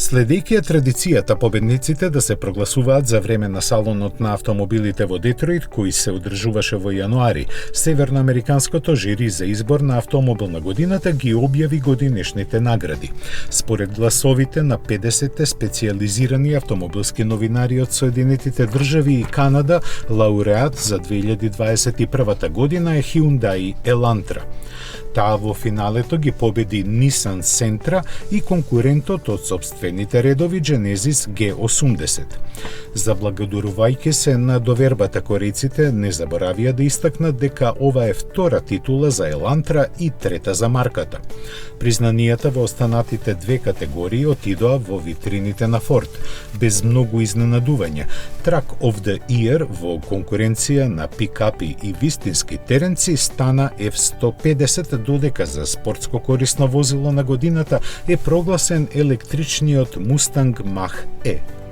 Следејќи традицијата победниците да се прогласуваат за време на салонот на автомобилите во Детройт, кој се одржуваше во јануари, северноамериканското жири за избор на автомобил на годината ги објави годинешните награди. Според гласовите на 50 специјализирани автомобилски новинари од Соединетите држави и Канада, лауреат за 2021 година е Hyundai Elantra. Таа во финалето ги победи Nissan Sentra и конкурентот од сопствените редови Genesis G80. Заблагодарувајќи се на довербата, корејците не заборавија да истакнат дека ова е втора титула за Elantra и трета за марката. Признанијата во останатите две категории отидоа во витрините на Ford, без многу изненадување. Truck of the Year во конкуренција на пикапи и вистински теренци стана F-150, додека за спортско корисно возило на годината е прогласен електричниот Mustang Mach-E.